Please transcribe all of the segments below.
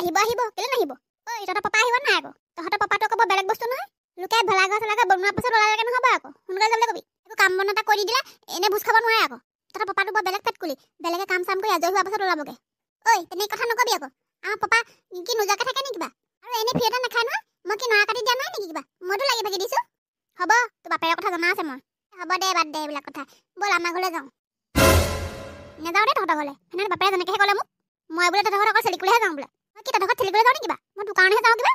আহিব কেলে নাহিব ঐ তহঁতৰ পাপা আহিব নাই আকৌ তহঁতৰ পাপাটো আকৌ বেলেগ বস্তু নহয় লোকে ভেলাঘৰ চেলাঘৰ বনোৱাৰ পাছত ওলালেগে নহ'ব আকৌ সোনকালে যাবলৈ কবি একো কাম বন এটা কৰি দিলে এনে ভোজ খাব নোৱাৰে আকৌ তহঁতৰ পাপাটো বৰ বেলেগ পেটকুলি বেলেগে কাম চাম কৰি আজৰি হোৱাৰ পাছত ওলাবগে ঐ তেনে কথা নকবি আকৌ আমাৰ পাপা কি নোযোৱাকে থাকে নেকি কিবা আৰু এনে ফ্ৰী এটা নাখায় নহয় মই কি নৰা কাটি দিয়া নাই নেকি কিবা মইতো লাগি ভাগি দিছো হ'ব তোৰ বাপেৰৰ কথা জনা আছে মই হ'ব দে বাদ দে এইবিলাক কথা ব'ল আমাৰ ঘৰলৈ যাওঁ নাযাওঁ দেই তহঁতৰ ঘৰলৈ সেনেকৈ বাপেৰে যেনেকৈহে ক'লে মোক মই বোলে তহঁতৰ ঘৰত অকল চেলিকলৈহে যাওঁ বোলে মই কি তহঁতৰ ঘৰত চেলিকলৈ যাওঁ নে কিবা মই দোকানলৈহে যাওঁ কিবা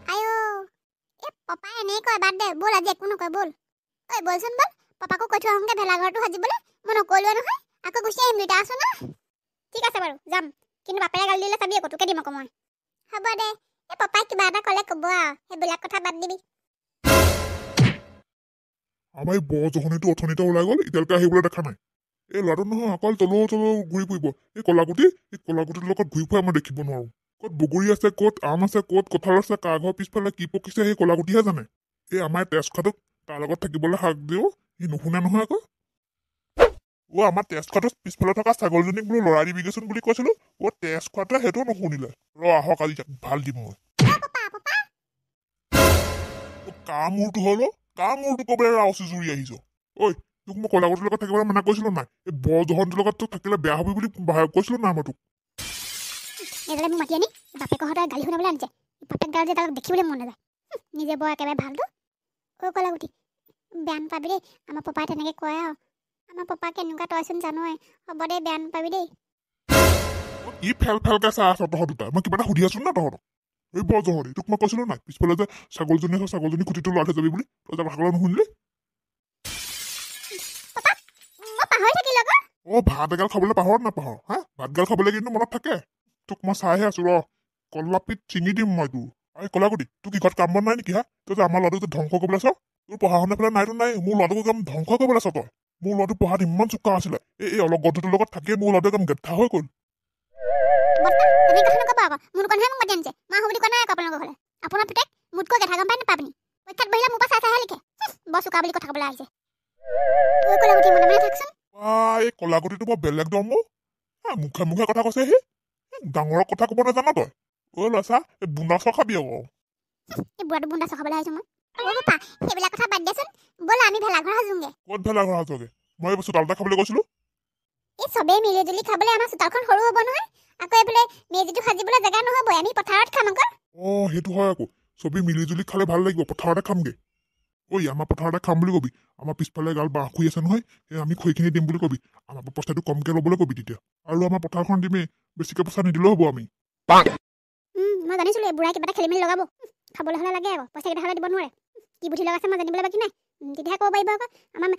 আইঅ এই পাপাই এনেই কয় বাদ দে ব'ল আজি একো নকয় ব'ল ঐ ব'লচোন ব'ল পাপাকো কৈ থৈ আহোঁগৈ ভেলাঘৰটো সাজিবলৈ মই নকলোৱে নহয় আকৌ গুচি আহিম দুইটা আছো না ঠিক আছে বাৰু যাম কিন্তু বাপেৰে গালি দিলে চাবি আকৌ তোকে দিম আকৌ মই হ'ব দে এই পাপাই কিবা এটা ক'লে ক'ব আৰু সেইবিলাক কথা বাদ দিবি আমাৰ এই বজখনিটো অথনিতে ওলাই গ'ল এতিয়ালৈকে আহিবলৈ দেখা নাই এই ল'ৰাটো নহয় অকল তলো ঘূৰি ফুৰিব এই কলাগুটিৰ লগত ঘূৰি ফুৰা মই দেখিব নোৱাৰো ক'ত বগৰী আছে ক'ত আম আছে ক'ত কঁঠাল আছে কাৰ ঘৰৰ পিছফালে কি পকিছে সেই কলাগুটিহে জানে এই আমাৰ তেজ খোৱাটোক তাৰ লগত থাকিবলৈ হাক দিও সি নুশুনে নহয় আকৌ আমাৰ তেজ খোৱাটো পিছফালে থকা ছাগলজনীক বোলো লৰাই দিবিগেচোন বুলি কৈছিলো তেজ খোৱাটোৱে সেইটোও নুশুনিলে আহক আজি ভাল দিম মই কাৰ মূৰটো হ'ল কাৰ মূৰটো কবলৈ ৰাওচি জুৰি আহিছ ঐ তোক মই কলাগুটিৰ লগত থাকিবলৈ মানা কৰিছিলো নাই এই বজহন্তিৰ লগত তোক থাকিলে বেয়া হবি বুলি কৈছিলো নাই মই তোক এইডালে মোক মাতি আনি বাপেকহঁতে গালি শুনাবলৈ আনিছে বাপেক গাল যে তাক দেখিবলৈ মন নাযায় নিজে বৰ একেবাৰে ভালটো কলাগুটি বেয়া নাপাবি দেই আমাৰ পাপাই তেনেকৈ কয় আৰু আমাৰ পাপা কেনেকুৱা তইচোন জানই হ'ব দে বেয়া নাপাবি দেই ই ফেলকে চাই আছ তহঁত দুটা মই কিবা এটা সুধি আছো না তহঁতক এই বজহৰি তোক মই কৈছিলো নাই পিছফালে যে ছাগলজনী খুটিটো লৰাই থৈ যাবি বুলি তই যাব ভাগলৈ নুশুনিলি ভাত এগাল খাবলৈ পাহৰ নাপাহৰ হা ভাতগাল খাবলৈ কিন্তু মনত থাকে তোক মই চাইহে আছো কল্লাপিত চিঙি দিম মই তোৰ এই কলাগুটি তোৰ কি ঘৰত কাম বন নাই নেকি হা তই যে আমাৰ ল'ৰাটোক ধ্বংস কৰিবলৈ চাও তোৰ পঢ়া শুনা ফালে নাইতো নাই মোৰ ল'ৰাটোক একদম ধ্বংস কৰিবলৈ চাও তই মোৰ ল'ৰাটো পঢ়াত ইমান চোকা আছিলে এই অলপ গধটোৰ লগত থাকিয়ে মোৰ ল'ৰাটো একদম গেদ্ধা হৈ গ'ল আপোনাৰ পিতেক মোতকৈ গেধা গম পাই নাপায় আপুনি পৰীক্ষাত বহিলে মোৰ পৰা চাই চাইহে লিখে বৰ চোকা বুলি কথা ক'বলৈ আহিছে এই কলাগুটিটো বৰ বেলেগ দম মুখে মুখে কথা কৈছে সি ডাঙৰৰ কথা ক'ব নাজান তই লৈছা এই বুন্দা চৰ খাবি আকৌ এই বুঢ়াটো বুন্দা চৰ খাবলৈ আহিছো মই পাপা সেইবিলাক কথা বাদ দিয়াচোন ব'লা আমি ভেলাঘৰ সাজোগে ক'ত ভেলাঘৰ সাজোগে মই এই চোতালতে খাবলৈ কৈছিলো এই চবেই মিলি জুলি খাবলৈ আমাৰ চোতালখন সৰু হ'ব নহয় আকৌ এইফালে মেজিটো সাজিবলৈ জেগা নহ'ব আমি পথাৰত খাম আকৌ সেইটো হয় আকৌ চবেই মিলি জুলি খালে ভাল লাগিব পথাৰতে খামগে আমাৰ পথাৰতে খাম বুলি কবি আমাৰ পিছফালে এগাল বাঁহ খুই আছে নহয় সেই আমি খৈখিনি দিম বুলি কবি আমাৰ পইচাটো কমকে ল'বলৈ কবি তেতিয়া আৰু আমাৰ পথাৰখন দিমেই বেছিকে পইচা নিদিলেও হ'ব আমি মই জানিছিলো এই বুঢ়াই কিবা এটা খেলি মেলি লগাব খাবলৈ হ'লে লাগে আকৌ পইচা কেইটা হ'লে দিব নোৱাৰে কি বুদ্ধি লগাইছে মই জানিবলৈ বাকী নাই তেতিয়াহে ক'ব পাৰিব আকৌ আমাৰ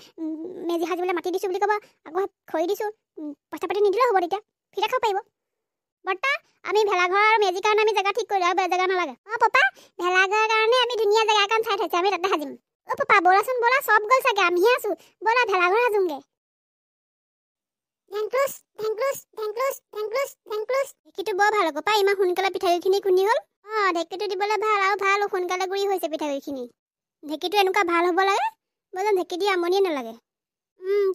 মেজি সাজিবলৈ মাটি দিছোঁ বুলি ক'ব আকৌ খৰি দিছোঁ পইচা পাতি নিদিলেও হ'ব তেতিয়া ফ্ৰীতে খাব পাৰিব বৰ্তা আমি ভেলাঘৰ আৰু মেজিৰ কাৰণে আমি জেগা ঠিক কৰিলোঁ আৰু বেলেগ জেগা নালাগে পাপা ভেলাঘৰৰ কাৰণে আমি ধুনীয়া জেগা এখন চাই থৈছোঁ আমি তাতে সাজিম পাপা ব'লাচোন ব'লা চব গ'ল চাগে আমিহে আছোঁ ব'লা ভেলাঘৰ সাজোংগে ঢেঁকীটো বৰ ভাল আকৌ পাই ইমান সোনকালে পিঠাগুড়িখিনি খুন্দি হ'ল ঢেঁকীটো দিবলৈ ভাল আৰু ভাল সোনকালে গুৰি হৈছে পিঠাগুড়িখিনি ঢেঁকীটো এনেকুৱা ভাল হ'ব লাগে বৰ ঢেঁকী দি আমনিয়ে নালাগে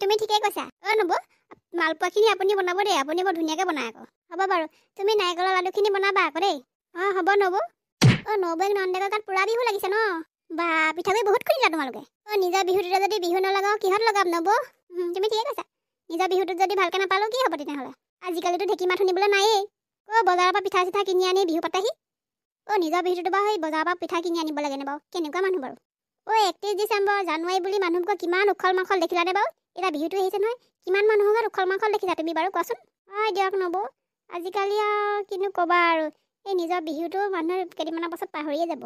তুমি ঠিকেই কৈছা নবৌ মালপোৱাখিনি আপুনি বনাব দেই আপুনি বৰ ধুনীয়াকৈ বনায় আকৌ হ'ব বাৰু তুমি নাৰিকলৰ লাডুখিনি বনাবা আকৌ দেই হ'ব নবৌ নবৌক নন্দেকৰ গাত পুৰা বিহু লাগিছে ন বা পিঠাগুড়ি বহুত খুন্দিলা তোমালোকে নিজৰ বিহুটোতে যদি বিহু নলগাওঁ কিহত লগাম নবৌ তুমি ঠিকেই কৈছা নিজৰ বিহুটোত যদি ভালকৈ নাপালোঁ কি হ'ব তেতিয়াহ'লে আজিকালিতো ঢেঁকী মাত শুনিবলৈ নায়েই বজাৰৰ পৰা পিঠা চিঠা কিনি আনি বিহু পাতেহি নিজৰ বিহুটোতো বাৰু সেই বজাৰৰ পৰা পিঠা কিনি আনিব লাগেনে বাৰু কেনেকুৱা মানুহ বাৰু 31 ডিচেম্বৰ জানুৱাৰী বুলি মানুহবোৰক কিমান উখল মাখল দেখিলানে বাৰু এতিয়া বিহুটো আহিছে নহয় কিমান মানুহৰ ঘৰত উখল মাখল দেখিছা তুমি বাৰু কোৱাচোন দিয়ক নবৌ আজিকালি আৰু কিনো ক'বা আৰু এই নিজৰ বিহুটো মানুহে কেইদিনমানৰ পাছত পাহৰিয়ে যাব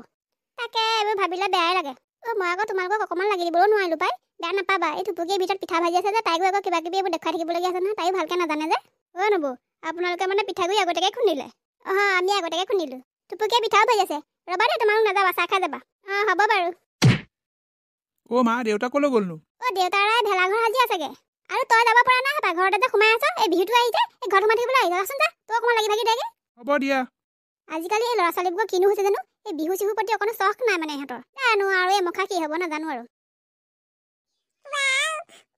তাকে এইবোৰ ভাবিলে বেয়াই লাগে মই আকৌ তোমালোকক অকণমান লাগি দিবলৈও নোৱাৰিলোঁ পাই বেয়া নাপাবা এই থুপুকীৰ ভিতৰত পিঠা ভাজি আছে যে তাইকো আকৌ কিবা কিবি এইবোৰ দেখুৱাই থাকিবলগীয়া আছে নহয় তাইও ভালকৈ নাজানে যে নবৌ আপোনালোকে মানে পিঠাগুড়ি আগতীয়াকৈ খুন্দিলে আমি আগতীয়াকৈ খুন্দিলোঁ থুপুকীয়ে পিঠাও ভাজি আছে ৰ'বা দেই তোমালোক নাযাবা চাহ খাই যাবা হ'ব বাৰু মা দেউতা ক'লৈ গ'লনো দেউতাৰাই ভেলাঘৰ সাজি আছেগে আৰু তই যাব পৰা নাই হবা ঘৰতে যে সোমাই আছ এই বিহুটো আহিছে এই ঘৰত সোমাই থাকিবলৈ আহিছাচোন যা তই অকণমান লাগি ভাগি দেগে হ'ব দিয়া আজিকালি এই ল'ৰা ছোৱালীবোৰৰ কিনো হৈছে জানো এই বিহু চিহুৰ প্ৰতি অকণো চখ নাই মানে ইহঁতৰ জানো আৰু এই মুখা কি হ'ব নাজানো আৰু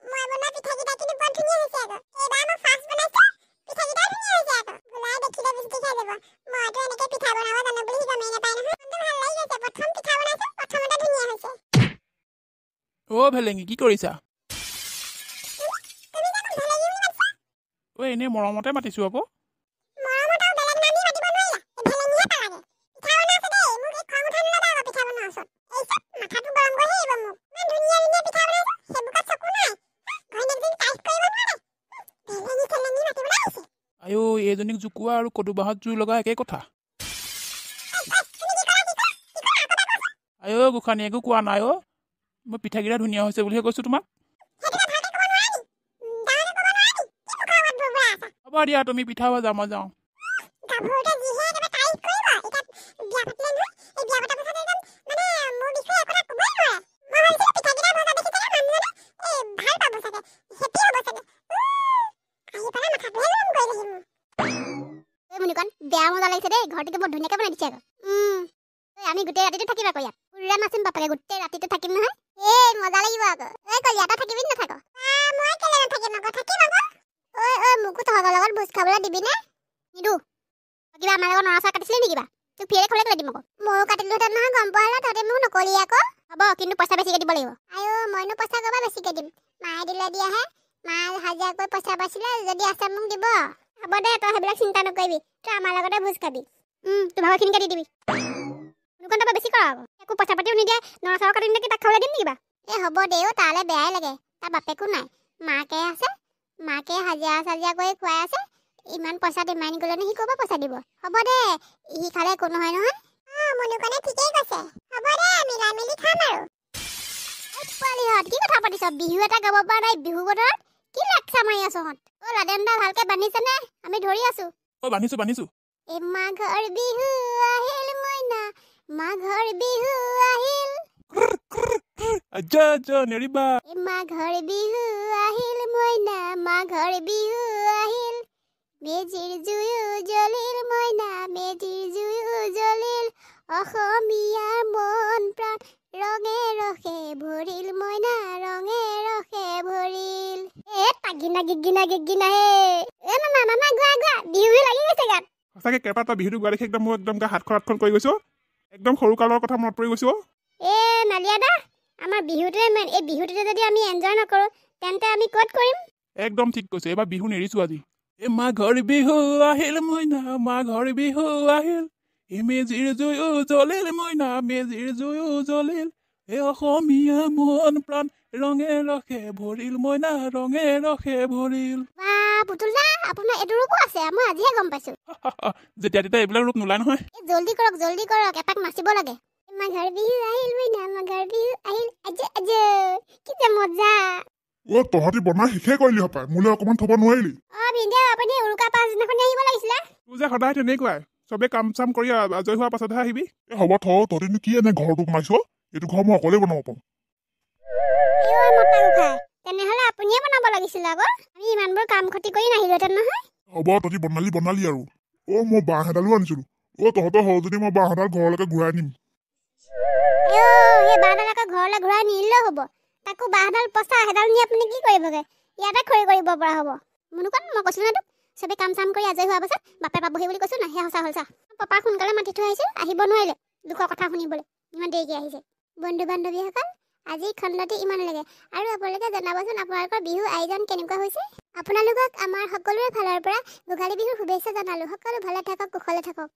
মই বনোৱা পিঠাকেইটা কিন্তু বৰ ধুনীয়া হৈছে আকৌ এইবাৰ মই ফাৰ্ষ্ট বনাইছো পিঠাকেইটা ধুনীয়া হৈছে আকৌ বুলাই দেখিলে বেছি খাই যাব অ' ভেলেঙি কি কৰিছা? অ' এনেই মৰমতে মাতিছোঁ আকৌ। আইও এইজনীক জোকোৱা আৰু কদু বাঁহত জুই লগা একেই কথা। আইও গোসাঁনী একো কোৱা নাই অ'। মই পিঠাকেইটা ধুনীয়া হৈছে বুলিহে কৈছোঁ তোমাক। হ'ব দিয়া তুমি পিঠা ভজা মই যাওঁ। বেয়া মজা লাগিছে দেই, ঘৰটোকে বৰ ধুনীয়াকে বনাই দিছে আকৌ। আমি গোটেই ৰাতিটো থাকিবা আকৌ ইয়াত। পুৰা নাচিম বাপেকে, গোটেই ৰাতিটো থাকিম নহয়। এই মজা লাগিব আকৌ। এই কলিয়া তই থাকিবি নে নাথাক? মই কেলে নাথাকিম আকৌ, থাকিম আকৌ। ঐ মোকো তহঁতৰ লগত ভোজ খাবলৈ দিবি নে? নিদো। কিবা আমাৰ লগত নৰা চৰা কাটিছিলি নেকি? তোক ফিৰে খলে কেলে দিম আকৌ। ময়ো কাটিলোহেঁতেন নহয়, গম পোৱা হ'লে তহঁতে মোক নকলি আকৌ। হ'ব কিন্তু পইচা বেছিকে দিব লাগিব। আইও মইনো পইচা ক'ৰপৰা বেছিকে দিম? মায়ে দিলে দিয়াহে। মায়ে হাজিৰাকৈ পইচা পাইছিলে, যদি আছে মোক দিব। হ'ব দে, তই সেইবিলাক চিন্তা নকৰিবি। তই আমাৰ লগতে ভোজ খাবি। তোৰ ভাগৰখিনিকে দি দিবি। দোকান তাৰপৰা বেছি কৰ আকৌ। একো পইচা পাতিও নিদিয়ে, নৰা চৰা কাটি নিদিয়ে, তাক খাবলৈ দিম নেকি? এই হ'ব দে অ', তালৈ বেয়াই লাগে। তাৰ বাপেকো নাই, মাকে আছে। মাকে হাজিৰা চাজিৰা কৰি খুৱাই আছে। ইমান পইচা ডিমাইন গ'লেনো সি ক'ৰপৰা পইচা দিব? হ'ব দে, সি খালে একো নহয় নহয়। মনুকনে ঠিকেই কৈছে। হ'ব দে, মিলাই মেলি খাম আৰু। পোৱালিহঁত কি কথা পাতিছ? বিহু এটা গাব পৰা নাই বিহু বতৰত? কি লেকচা মাৰি আছ হঁত? অ' লাদেনদা ভালকে বান্ধিছেনে? আমি ধৰি আছো। অ' বান্ধিছো। এই মাঘৰ বিহু আহিল মইনা, মাঘৰ বিহু আহিল। আজ্জা নেৰিবা। এই মাঘৰ বিহু আহিল মইনা, মাঘৰ বিহু আহিল। মেজিৰ জুয়ো জ্বলিল মইনা, মেজিৰ জুয়ো জ্বলিল। অসমীয়াৰ মন প্ৰাণ ৰঙে ৰসে ভৰিল মইনা, ৰঙে ৰসে ভৰিল। তাগিনা গিগিনা হে। নানা গোৱা বিহু লাগি গৈছে গাত। সঁচাকে কেইটা তই বিহুটো গোৱা দেখি একদম মোৰ একদম হাতখন কৰি গৈছো। একদম সৰু কালৰ কথা মনত পৰি গৈছো। নালিয়া দা, আমাৰ বিহুটোৱে মেইন। এই বিহুটোতে যদি আমি এনজয় নকৰোঁ তেন্তে আমি ক'ত কৰিম? একদম ঠিক কৈছে, এইবাৰ বিহু নেৰিছো আজি। এই মাঘৰ বিহু আহিল মইনা, মাঘৰ বিহু আহিল। এই মেজিৰ জুয়ো জ্বলিল মইনা, মেজিৰ জুয়ো জ্বলিল। এই অসমীয়া মন প্ৰাণ ৰঙে ৰসে ভৰিল মইনা, ৰঙে ৰসে ভৰিল। পুতুল দা, আপোনাৰ এইটো ৰূপো আছে, মই আজিহে গম পাইছো। যেতিয়া তেতিয়া এইবিলাক ৰূপ নোলায় নহয়। জল্দি কৰক, এপাক নাচিব লাগে। মাঘৰ বিহু আহিল মইনা, মাঘৰ বিহু আহিল। আজে কি যে মজা। তহঁতি বনাই শেষে কৰিলি হপাই, মোলৈ অকমান থব নোৱাৰিলি? ভিনদেউ আপুনি উৰুকা পাছদিনাখনি আহিব লাগিছিলে। তোৰ যে সদায় তেনেকুৱাই, চবে কাম চাম কৰি আজৰি হোৱাৰ পাছতহে আহিবি। হ'ব তহঁতিনো কি এনে ঘৰটো বনাইছ? এইটো ঘৰ মই অকলে বনাব পাৰোঁ। তেনেহলে আপুনিয়ে বনাব লাগিছিলে আকৌ। আমি ইমানবোৰ কাম খতি কৰি নাহিলোহেঁতেন নহয়। হ'ব তহঁতি বনালি আৰু। মই বাঁহ এডালো আনিছিলো। তহঁতৰ হওঁ যদি মই বাঁহ এডাল ঘৰলৈকে ঘূৰাই নিম। সেই বাঁহডাল আকৌ ঘৰলৈ ঘূৰাই নিলেও হ'ব। তাকো বাঁহডাল পচা, সেইডাল নি আপুনি কি কৰিবগে? ইয়াতে খৰি কৰিব পৰা হ'ব। মনুকন মই কৈছিলো নহয় তোক, চবে কাম চাম কৰি আজৰি হোৱাৰ পাছত বাপে পাবহি বুলি কৈছো না, সেয়া সঁচা পাপাক সোনকালে মাতি থৈ আহিছিল, আহিব নোৱাৰিলে দুখৰ কথা শুনিবলৈ, ইমান দেৰিকে আহিছে। বন্ধু বান্ধৱীসকল, আজি খণ্ডটো ইমানলৈকে। আৰু আপোনালোকে জনাবচোন আপোনালোকৰ বিহু আয়োজন কেনেকুৱা হৈছে। আপোনালোকক আমাৰ সকলোৰে ফালৰ পৰা ভোগালী বিহুৰ শুভেচ্ছা জনালো। সকলো ভালে থাকক, কুশলে থাকক।